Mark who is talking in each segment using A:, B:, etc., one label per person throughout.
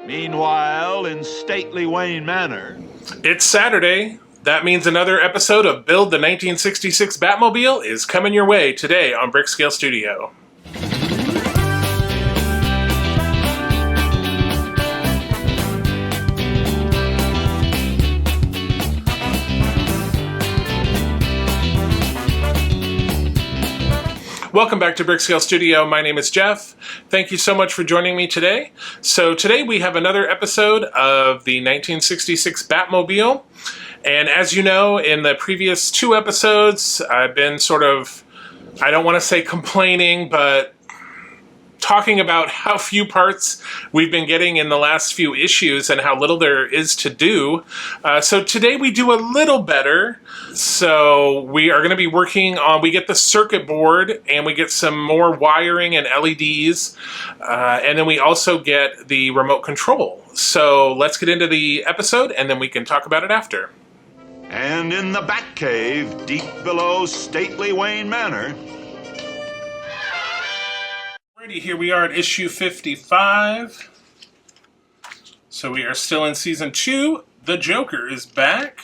A: Meanwhile, in stately Wayne Manor,
B: It's Saturday. That means another episode of Build the 1966 Batmobile is coming your way today on Brickscale Studio. Welcome back to Brickscale Studio. My name is Jeff. Thank you so much for joining me today. So today we have another episode of the 1966 Batmobile. And as you know, in the previous two episodes, I've been I don't want to say complaining, but talking about how few parts we've been getting in the last few issues and how little there is to do. So today we do a little better. So we are going to be working on, we get the circuit board and we get some more wiring and LEDs. And then we also get the remote control. So let's get into the episode and then we can talk about it after.
A: and in the Batcave, deep below stately Wayne Manor,
B: Alrighty, here we are at issue 55. So we are still in season 2. The Joker is back.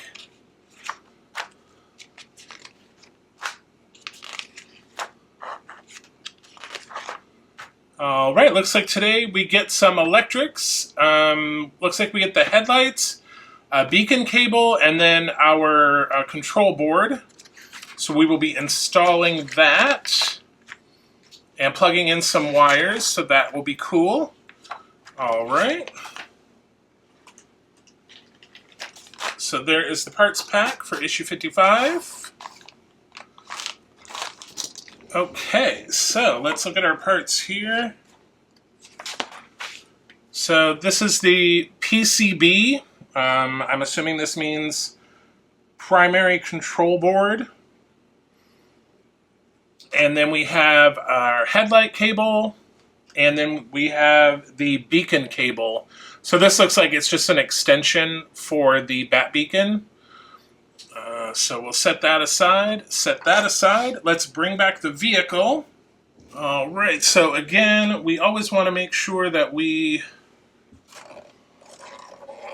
B: Alright, looks like today we get some electrics. Looks like we get the headlights, a beacon cable, and then our control board. So we will be installing that and plugging in some wires, so that will be cool. Alright. So there is the parts pack for issue 55. Okay, so let's look at our parts here. So this is the PCB. I'm assuming this means primary control board. And then we have our headlight cable, and then we have the beacon cable. So this looks like it's just an extension for the bat beacon. So we'll set that aside. Let's bring back the vehicle. All right, so again, we always want to make sure that we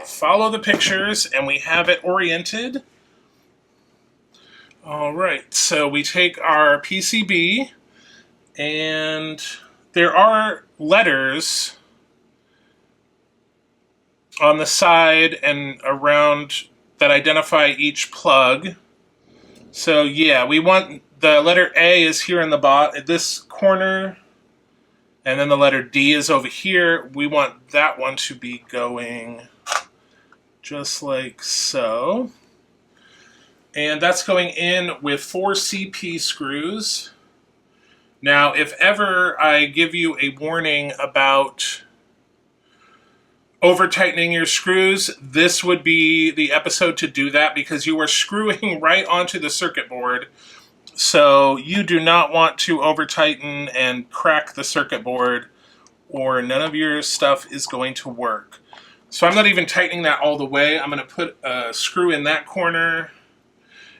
B: follow the pictures and we have it oriented. All right, so we take our PCB, and there are letters on the side and around that identify each plug. So yeah, we want the letter A is here in the bottom, this corner, and then the letter D is over here. We want that one to be going just like so. And that's going in with 4 CP screws. Now, if ever I give you a warning about over-tightening your screws, this would be the episode to do that, because you are screwing right onto the circuit board. So you do not want to over-tighten and crack the circuit board, or none of your stuff is going to work. So I'm not even tightening that all the way. I'm going to put a screw in that corner,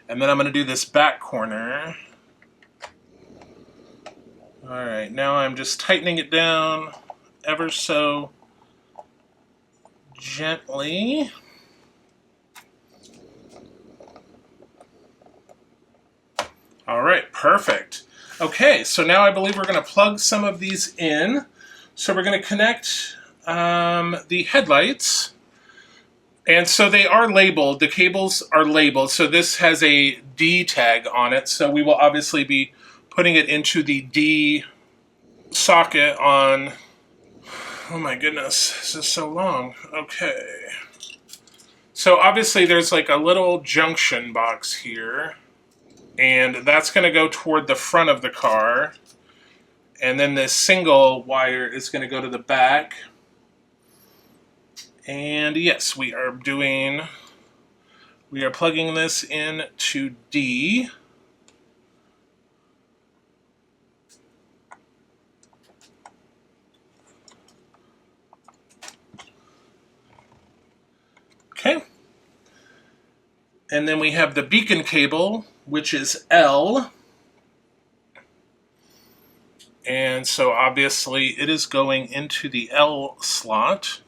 B: and then I'm going to do this back corner. Alright, now I'm just tightening it down ever so gently. Alright, perfect. Okay, so now I believe we're going to plug some of these in. So we're going to connect the headlights. And so they are labeled, the cables are labeled, so this has a D tag on it, so we will obviously be putting it into the D socket on, oh my goodness, this is so long, okay. So obviously there's like a little junction box here, and that's going to go toward the front of the car, and then this single wire is going to go to the back. And yes, we are plugging this in to D. Okay. And then we have the beacon cable, which is L. And so obviously it is going into the L slot.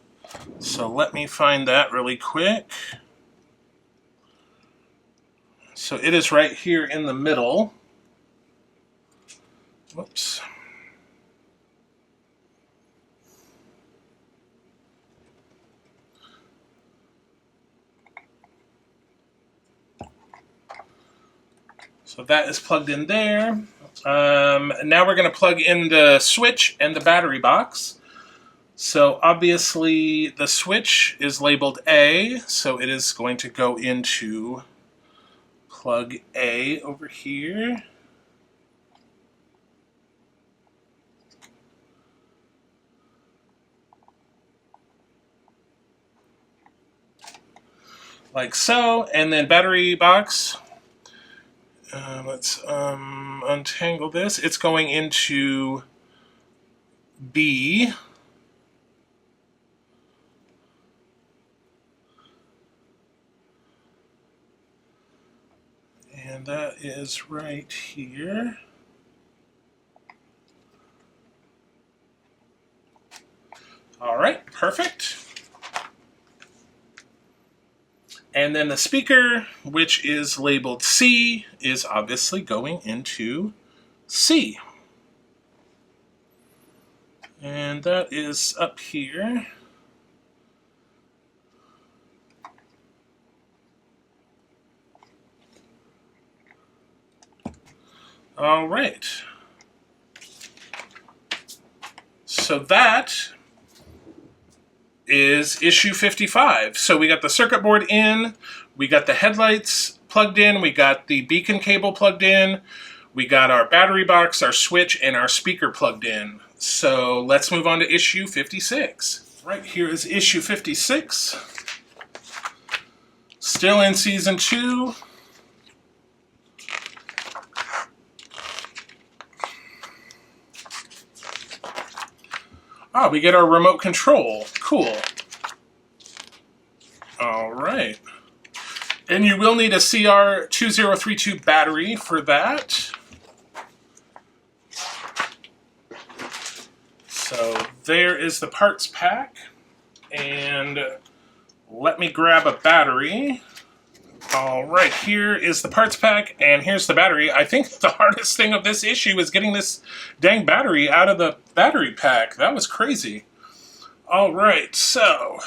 B: So let me find that really quick. So it is right here in the middle. Whoops. So that is plugged in there. Now we're going to plug in the switch and the battery box. So obviously the switch is labeled A, so it is going to go into plug A over here. Like so, and then battery box. Let's untangle this. It's going into B. And that is right here. All right, perfect. And then the speaker, which is labeled C, is obviously going into C. And that is up here. All right. So that is issue 55. So we got the circuit board in, we got the headlights plugged in, we got the beacon cable plugged in, we got our battery box, our switch, and our speaker plugged in. So let's move on to issue 56. Right here is issue 56. Still in season 2. Oh, we get our remote control. Cool. All right. And you will need a CR2032 battery for that. So there is the parts pack. And let me grab a battery. All right, here is the parts pack, and here's the battery. I think the hardest thing of this issue is getting this dang battery out of the battery pack. That was crazy. All right, so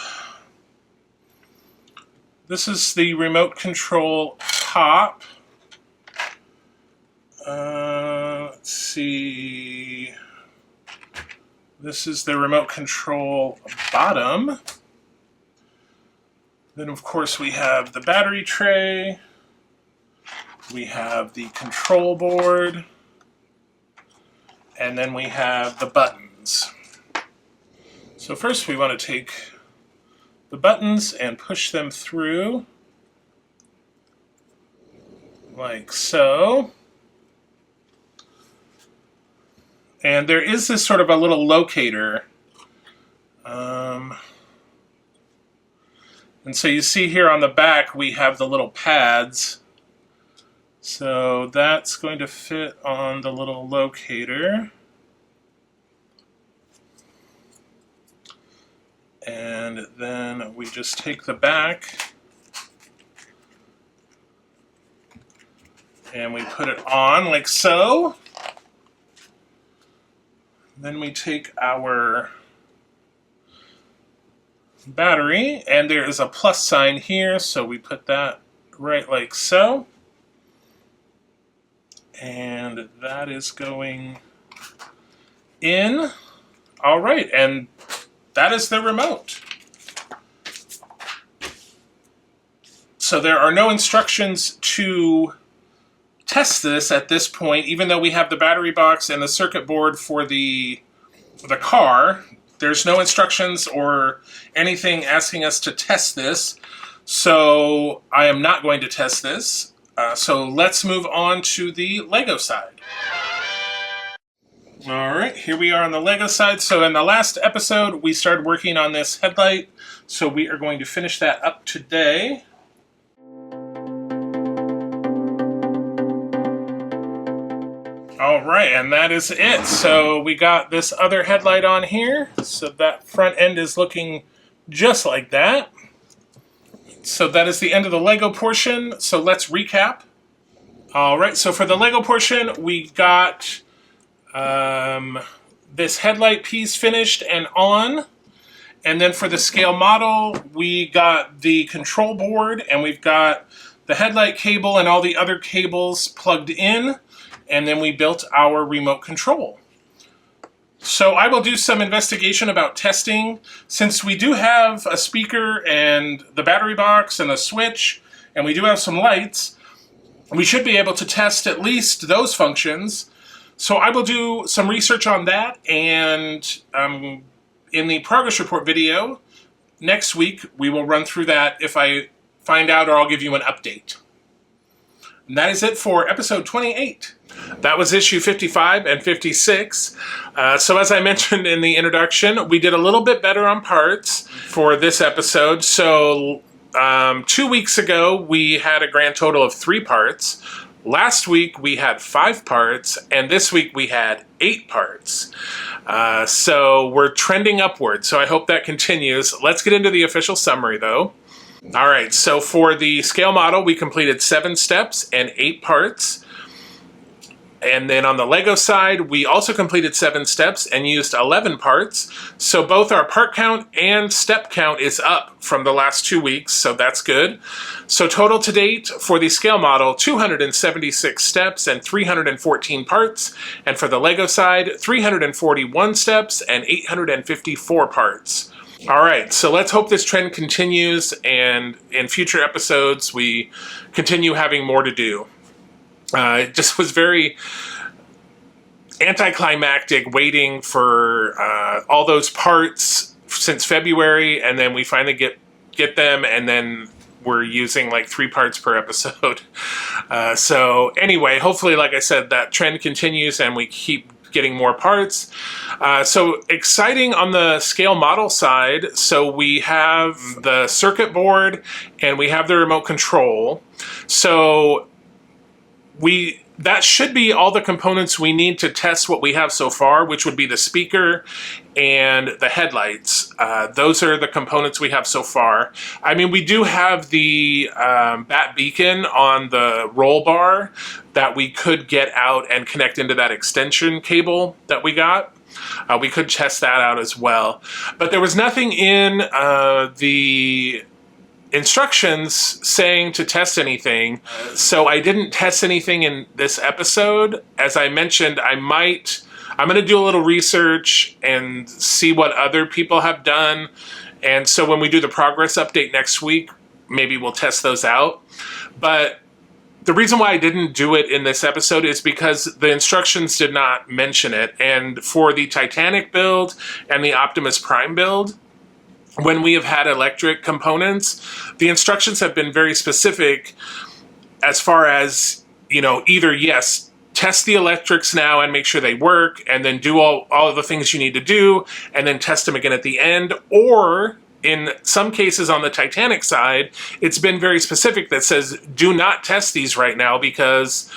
B: this is the remote control top. Let's see. This is the remote control bottom. Then, of course, we have the battery tray, we have the control board, and then we have the buttons. So first we want to take the buttons and push them through, like so. And there is this sort of a little locator. And so you see here on the back we have the little pads. So that's going to fit on the little locator. And then we just take the back and we put it on like so. Then we take our battery, and there is a plus sign here, so we put that right like so. And that is going in. All right, and that is the remote. So there are no instructions to test this at this point, even though we have the battery box and the circuit board for the car. There's no instructions or anything asking us to test this, so I am not going to test this. So let's move on to the Lego side. All right, here we are on the Lego side. So in the last episode, we started working on this headlight, so we are going to finish that up today. All right, and that is it. So we got this other headlight on here. So that front end is looking just like that. So that is the end of the Lego portion. So let's recap. All right, so for the Lego portion, we got this headlight piece finished and on. And then for the scale model, we got the control board, and we've got the headlight cable and all the other cables plugged in. And then we built our remote control. So I will do some investigation about testing. Since we do have a speaker and the battery box and a switch, and we do have some lights, we should be able to test at least those functions. So I will do some research on that, and in the progress report video next week, we will run through that if I find out, or I'll give you an update. And that is it for episode 28. That was issue 55 and 56. So as I mentioned in the introduction, we did a little bit better on parts for this episode. So 2 weeks ago, we had a grand total of 3 parts. Last week, we had 5 parts, and this week we had 8 parts. So we're trending upward, so I hope that continues. Let's get into the official summary, though. All right, so for the scale model, we completed 7 steps and 8 parts. And then on the Lego side, we also completed 7 steps and used 11 parts. So both our part count and step count is up from the last 2 weeks, so that's good. So total to date for the scale model, 276 steps and 314 parts. And for the Lego side, 341 steps and 854 parts. All right, so let's hope this trend continues, and in future episodes, we continue having more to do. It just was very anticlimactic waiting for all those parts since February, and then we finally get them, and then we're using like 3 parts per episode. So anyway, hopefully, like I said, that trend continues and we keep getting more parts. So exciting on the scale model side. So we have the circuit board and we have the remote control. So that should be all the components we need to test what we have so far, which would be the speaker and the headlights. Those are the components we have so far. I mean, we do have the bat beacon on the roll bar that we could get out and connect into that extension cable that we got. We could test that out as well. But there was nothing in the instructions saying to test anything, so I didn't test anything in this episode. As I mentioned, I'm going to do a little research and see what other people have done, and so when we do the progress update next week, maybe we'll test those out. But the reason why I didn't do it in this episode is because the instructions did not mention it, and for the Titanic build and the Optimus Prime build, when we have had electric components, the instructions have been very specific as far as, you know, either yes, test the electrics now and make sure they work, and then do all of the things you need to do, and then test them again at the end, or in some cases on the Titanic side, it's been very specific that says, do not test these right now because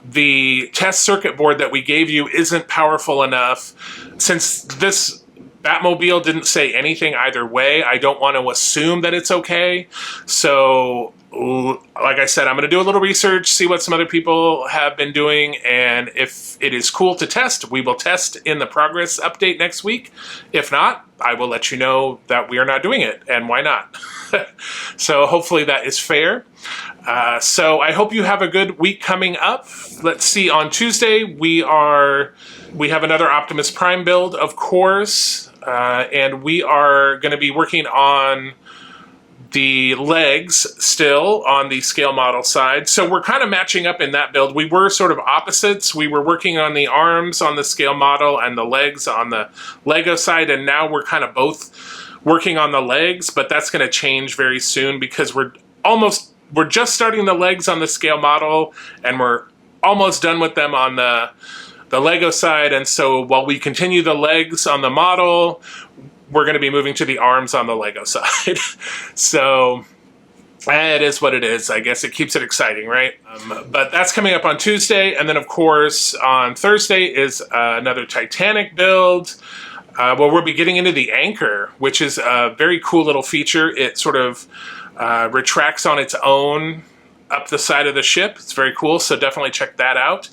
B: the test circuit board that we gave you isn't powerful enough. Since this Batmobile didn't say anything either way, I don't want to assume that it's okay. So, like I said, I'm going to do a little research, see what some other people have been doing, and if it is cool to test, we will test in the progress update next week. If not, I will let you know that we are not doing it, and why not? So hopefully that is fair. So I hope you have a good week coming up. Let's see, on Tuesday we have another Optimus Prime build, of course, and we are going to be working on the legs still on the scale model side. So we're kind of matching up in that build. We were sort of opposites. We were working on the arms on the scale model and the legs on the Lego side, and now we're kind of both working on the legs, but that's going to change very soon because we're just starting the legs on the scale model, and we're almost done with them on the Lego side. And so while we continue the legs on the model, we're going to be moving to the arms on the Lego side. So it is what it is. I guess it keeps it exciting, right? But that's coming up on Tuesday. And then, of course, on Thursday is another Titanic build. well, we'll be getting into the anchor, which is a very cool little feature. It sort of retracts on its own up the side of the ship. It's very cool, so definitely check that out.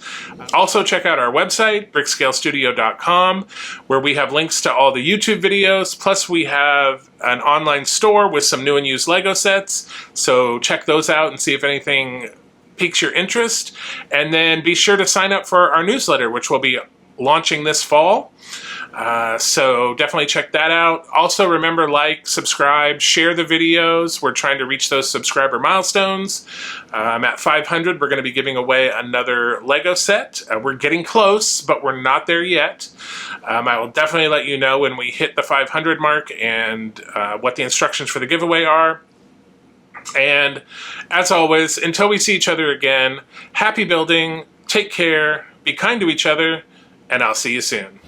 B: Also check out our website, brickscalestudio.com, where we have links to all the YouTube videos, plus we have an online store with some new and used Lego sets, so check those out and see if anything piques your interest. And then be sure to sign up for our newsletter, which will be launching this fall. So definitely check that out. Also remember, like, subscribe, share the videos. We're trying to reach those subscriber milestones. At 500, we're going to be giving away another Lego set. We're getting close, but we're not there yet. I will definitely let you know when we hit the 500 mark and what the instructions for the giveaway are. And as always, until we see each other again, happy building, take care, be kind to each other, and I'll see you soon.